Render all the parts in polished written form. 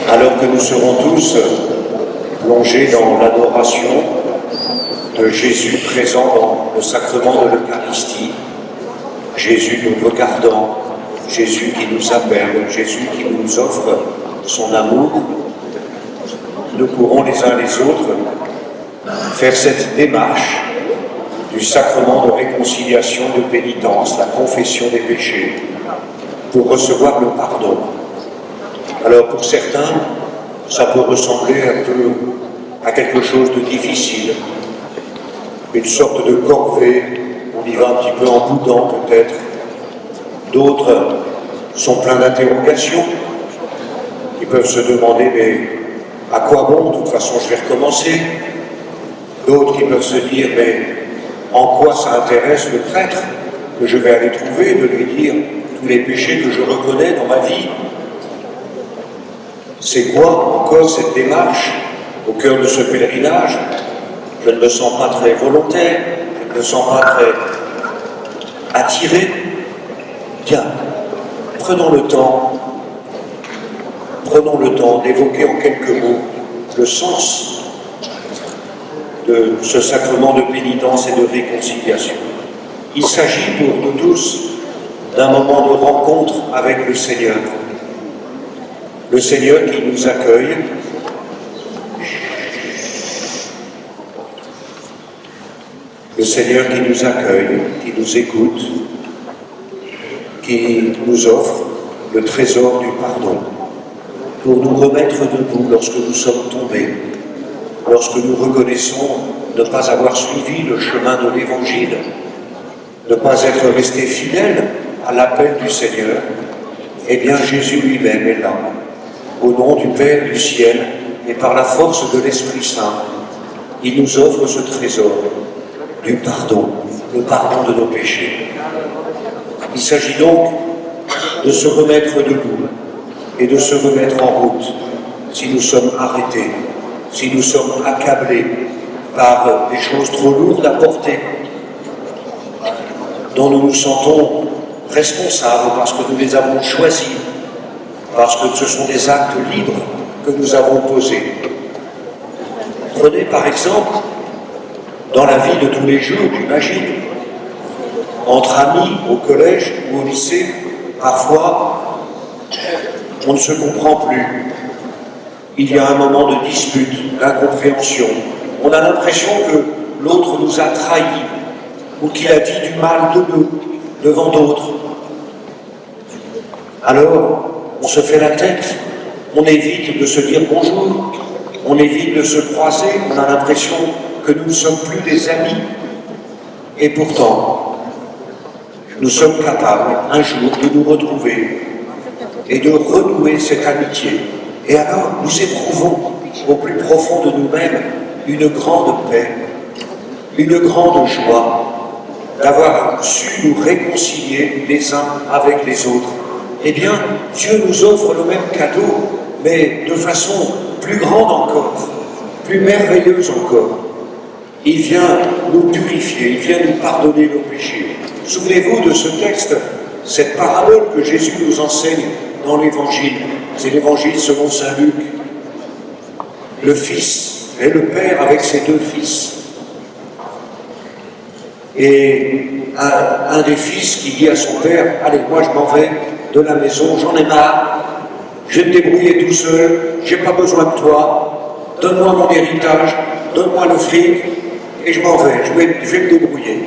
Alors que nous serons tous plongés dans l'adoration de Jésus présent dans le sacrement de l'Eucharistie, Jésus nous regardant, Jésus qui nous appelle, Jésus qui nous offre son amour, nous pourrons les uns les autres faire cette démarche du sacrement de réconciliation, de pénitence, la confession des péchés, pour recevoir le pardon. Alors pour certains, ça peut ressembler un peu à quelque chose de difficile, une sorte de corvée, on y va un petit peu en boudant peut-être. D'autres sont pleins d'interrogations, ils peuvent se demander mais à quoi bon, de toute façon je vais recommencer. D'autres qui peuvent se dire mais en quoi ça intéresse le prêtre que je vais aller trouver, de lui dire tous les péchés que je reconnais dans ma vie. C'est quoi encore cette démarche au cœur de ce pèlerinage? Je ne me sens pas très volontaire, je ne me sens pas très attiré. Tiens, prenons le temps d'évoquer en quelques mots le sens de ce sacrement de pénitence et de réconciliation. Il s'agit pour nous tous d'un moment de rencontre avec le Seigneur. Le Seigneur qui nous accueille, le Seigneur qui nous accueille, qui nous écoute, qui nous offre le trésor du pardon, pour nous remettre debout lorsque nous sommes tombés, lorsque nous reconnaissons ne pas avoir suivi le chemin de l'Évangile, ne pas être resté fidèle à l'appel du Seigneur. Eh bien Jésus lui-même est là, au nom du Père du ciel et par la force de l'Esprit Saint. Il nous offre ce trésor du pardon, le pardon de nos péchés. Il s'agit donc de se remettre debout et de se remettre en route si nous sommes arrêtés, si nous sommes accablés par des choses trop lourdes à porter, dont nous nous sentons responsables parce que nous les avons choisis, parce que ce sont des actes libres que nous avons posés. Prenez par exemple, dans la vie de tous les jours, j'imagine, entre amis, au collège ou au lycée, parfois, on ne se comprend plus. Il y a un moment de dispute, d'incompréhension. On a l'impression que l'autre nous a trahis ou qu'il a dit du mal de nous devant d'autres. Alors, on se fait la tête, on évite de se dire bonjour, on évite de se croiser, on a l'impression que nous ne sommes plus des amis. Et pourtant, nous sommes capables un jour de nous retrouver et de renouer cette amitié. Et alors, nous éprouvons au plus profond de nous-mêmes une grande paix, une grande joie d'avoir su nous réconcilier les uns avec les autres. Eh bien, Dieu nous offre le même cadeau, mais de façon plus grande encore, plus merveilleuse encore. Il vient nous purifier, il vient nous pardonner nos péchés. Souvenez-vous de ce texte, cette parabole que Jésus nous enseigne dans l'Évangile. C'est l'Évangile selon saint Luc. Le Fils et le Père avec ses deux fils. Et un des fils qui dit à son père, allez, moi je m'en vais de la maison, j'en ai marre, je vais me débrouiller tout seul, j'ai pas besoin de toi, donne-moi mon héritage, donne-moi le fric, et je m'en vais, je vais me débrouiller.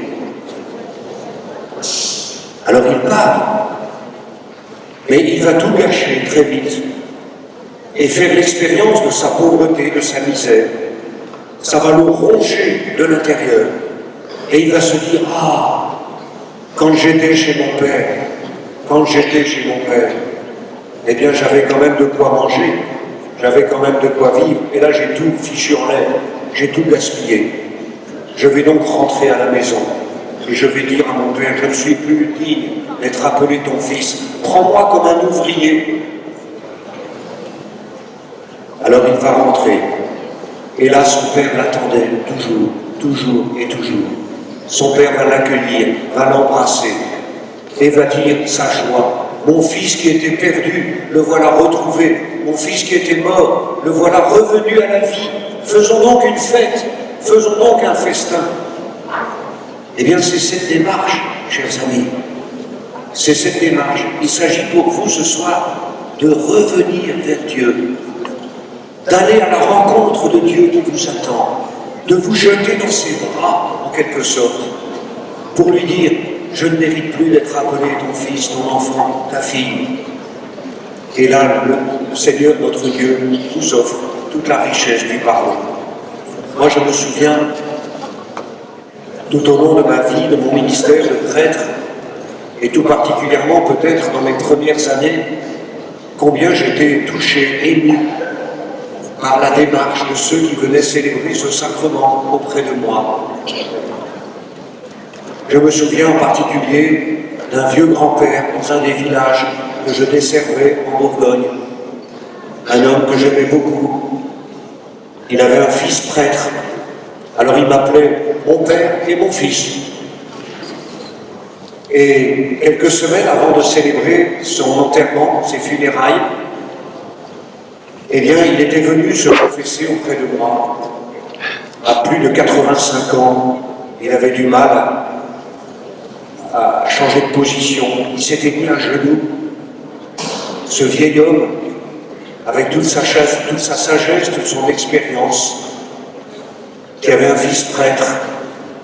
Alors il part, mais il va tout gâcher très vite, et faire l'expérience de sa pauvreté, de sa misère. Ça va le ronger de l'intérieur. Et il va se dire, ah, quand j'étais chez mon père, eh bien j'avais quand même de quoi manger, j'avais quand même de quoi vivre, et là j'ai tout fichu en l'air, j'ai tout gaspillé. Je vais donc rentrer à la maison, et je vais dire à mon père, je ne suis plus digne d'être appelé ton fils, prends-moi comme un ouvrier. Alors il va rentrer, et là son père l'attendait toujours et toujours. Son père va l'accueillir, va l'embrasser et va dire sa joie. Mon fils qui était perdu, le voilà retrouvé. mon fils qui était mort, le voilà revenu à la vie. Faisons donc une fête, faisons donc un festin. Eh bien, c'est cette démarche, chers amis. C'est cette démarche. Il s'agit pour vous ce soir de revenir vers Dieu, d'aller à la rencontre de Dieu qui vous attend, de vous jeter dans ses bras, en quelque sorte, pour lui dire « Je ne mérite plus d'être appelé ton fils, ton enfant, ta fille ». Et là, le Seigneur, notre Dieu, nous offre toute la richesse du pardon. Moi, je me souviens, tout au long de ma vie, de mon ministère de prêtre, et tout particulièrement peut-être dans mes premières années, combien j'étais touché, ému par la démarche de ceux qui venaient célébrer ce sacrement auprès de moi. Je me souviens en particulier d'un vieux grand-père dans un des villages que je desservais en Bourgogne, un homme que j'aimais beaucoup. Il avait un fils prêtre, alors il m'appelait mon père et mon fils. Et quelques semaines avant de célébrer son enterrement, ses funérailles, eh bien, il était venu se confesser auprès de moi. À plus de 85 ans, il avait du mal à changer de position. Il s'était mis à genoux. Ce vieil homme, avec toute sa sagesse, toute son expérience, qui avait un fils prêtre,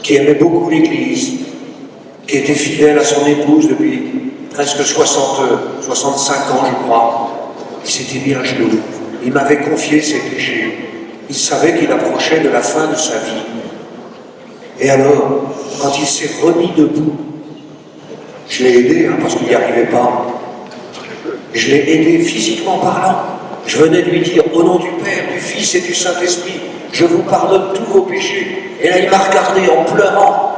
qui aimait beaucoup l'Église, qui était fidèle à son épouse depuis presque 65 ans, je crois. Il s'était mis à genoux. Il m'avait confié ses péchés. Il savait qu'il approchait de la fin de sa vie. Et alors, quand il s'est remis debout, je l'ai aidé, parce qu'il n'y arrivait pas. Je l'ai aidé physiquement parlant. Je venais de lui dire, au nom du Père, du Fils et du Saint-Esprit, je vous pardonne tous vos péchés. Et là, il m'a regardé en pleurant.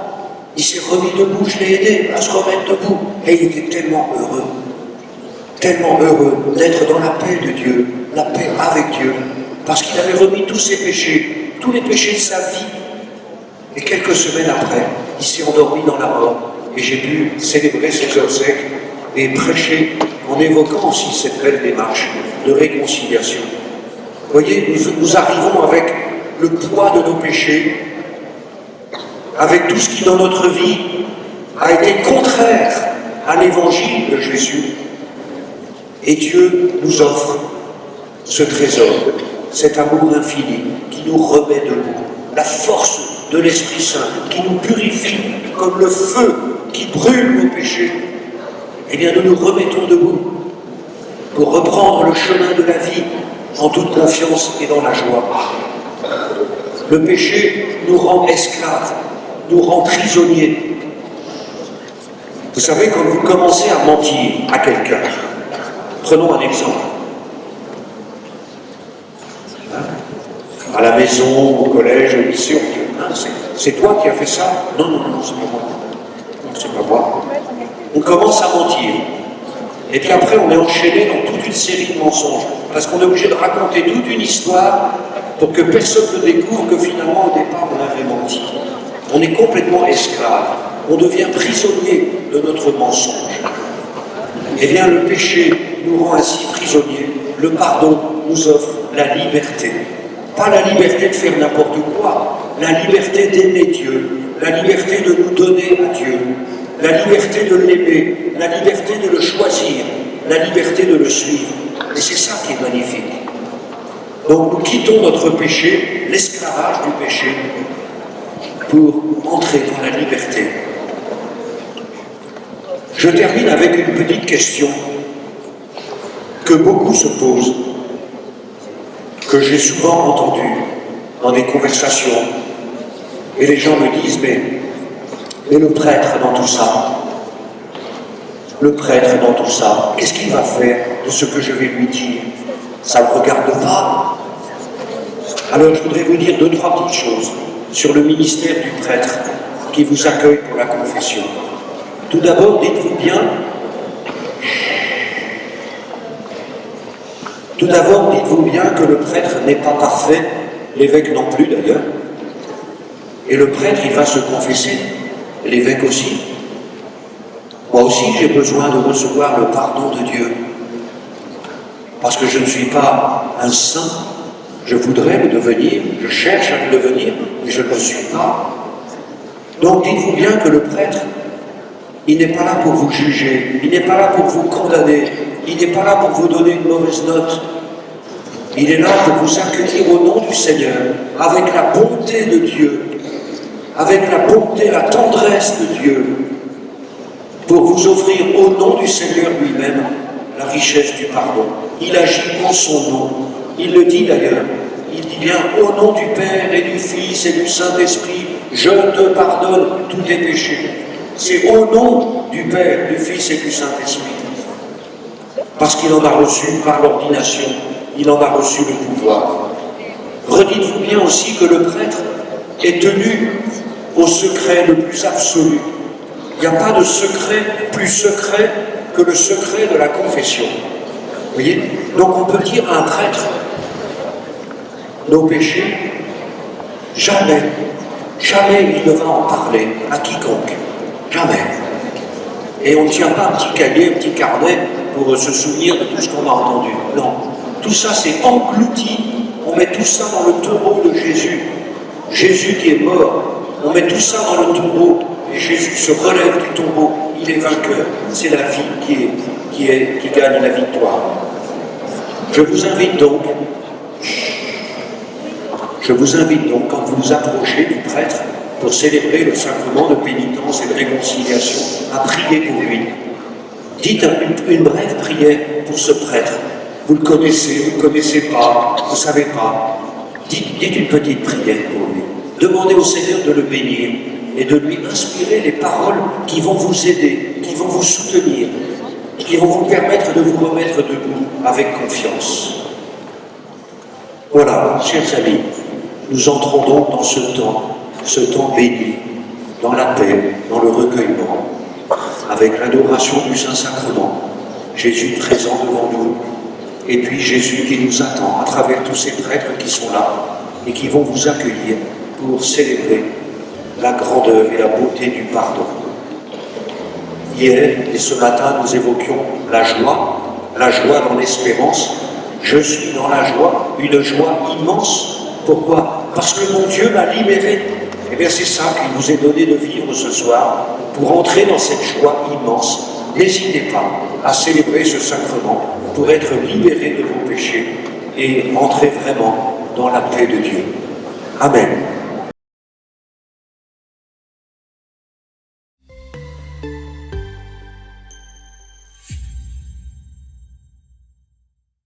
Il s'est remis debout, je l'ai aidé à se remettre debout. Et il était tellement heureux d'être dans la paix de Dieu, la paix avec Dieu, parce qu'il avait remis tous ses péchés, tous les péchés de sa vie. Et quelques semaines après, il s'est endormi dans la mort. Et j'ai pu célébrer ses obsèques et prêcher en évoquant aussi cette belle démarche de réconciliation. Vous voyez, nous arrivons avec le poids de nos péchés, avec tout ce qui dans notre vie a été contraire à l'évangile de Jésus. Et Dieu nous offre ce trésor, cet amour infini qui nous remet debout, la force de l'Esprit Saint qui nous purifie comme le feu qui brûle nos péchés. Eh bien, nous nous remettons debout pour reprendre le chemin de la vie en toute confiance et dans la joie. Le péché nous rend esclaves, nous rend prisonniers. Vous savez, quand vous commencez à mentir à quelqu'un, prenons un exemple. À la maison, au collège, au lycée, on dit, c'est toi qui as fait ça? Non, c'est pas moi. Non, c'est pas moi. On commence à mentir. Et puis après, on est enchaîné dans toute une série de mensonges. Parce qu'on est obligé de raconter toute une histoire pour que personne ne découvre que finalement, au départ, on avait menti. On est complètement esclave. On devient prisonnier de notre mensonge. Eh bien, le péché nous rend ainsi prisonniers. Le pardon nous offre la liberté. Pas la liberté de faire n'importe quoi, la liberté d'aimer Dieu, la liberté de nous donner à Dieu, la liberté de l'aimer, la liberté de le choisir, la liberté de le suivre. Et c'est ça qui est magnifique. Donc nous quittons notre péché, l'esclavage du péché, pour entrer dans la liberté. Je termine avec une petite question que beaucoup se posent, que j'ai souvent entendue dans des conversations. Et les gens me disent, mais le prêtre dans tout ça, qu'est-ce qu'il va faire de ce que je vais lui dire? Ça ne le regarde pas. Alors je voudrais vous dire 2-3 petites choses sur le ministère du prêtre qui vous accueille pour la confession. Tout d'abord, dites-vous bien que le prêtre n'est pas parfait, l'évêque non plus d'ailleurs. Et le prêtre, il va se confesser, l'évêque aussi. Moi aussi, j'ai besoin de recevoir le pardon de Dieu. parce que je ne suis pas un saint. Je voudrais le devenir, je cherche à le devenir, mais je ne le suis pas. Donc dites-vous bien que le prêtre, il n'est pas là pour vous juger, il n'est pas là pour vous condamner, il n'est pas là pour vous donner une mauvaise note. Il est là pour vous accueillir au nom du Seigneur, avec la bonté de Dieu, avec la bonté, la tendresse de Dieu, pour vous offrir au nom du Seigneur lui-même la richesse du pardon. Il agit en son nom. Il le dit d'ailleurs. Il dit bien au nom du Père et du Fils et du Saint-Esprit, je te pardonne tous tes péchés. C'est au nom du Père, du Fils et du Saint-Esprit. Parce qu'il en a reçu par l'ordination, il en a reçu le pouvoir. Redites-vous bien aussi que le prêtre est tenu au secret le plus absolu. Il n'y a pas de secret plus secret que le secret de la confession. Vous voyez? Donc on peut dire à un prêtre, nos péchés, jamais il ne va en parler à quiconque. Jamais. Et on ne tient pas un petit cahier, un petit carnet pour se souvenir de tout ce qu'on a entendu. Non. Tout ça, c'est englouti. On met tout ça dans le tombeau de Jésus. Jésus qui est mort. On met tout ça dans le tombeau. Et Jésus se relève du tombeau. Il est vainqueur. C'est la vie qui gagne la victoire. Je vous invite donc, quand vous vous approchez du prêtre pour célébrer le sacrement de pénitence et de réconciliation, à prier pour lui. Dites une brève prière pour ce prêtre. Vous le connaissez, vous ne le connaissez pas, vous ne savez pas. Dites une petite prière pour lui. Demandez au Seigneur de le bénir et de lui inspirer les paroles qui vont vous aider, qui vont vous soutenir, qui vont vous permettre de vous remettre debout avec confiance. Voilà, chers amis, nous entrons donc dans ce temps béni, dans la paix, dans le recueillement, avec l'adoration du Saint-Sacrement, Jésus présent devant nous, et puis Jésus qui nous attend à travers tous ces prêtres qui sont là et qui vont vous accueillir pour célébrer la grandeur et la beauté du pardon. Hier et ce matin, nous évoquions la joie dans l'espérance. Je suis dans la joie, une joie immense. Pourquoi? Parce que mon Dieu m'a libéré. Et bien c'est ça qu'il nous est donné de vivre ce soir, pour entrer dans cette joie immense. N'hésitez pas à célébrer ce sacrement pour être libéré de vos péchés et entrer vraiment dans la paix de Dieu. Amen.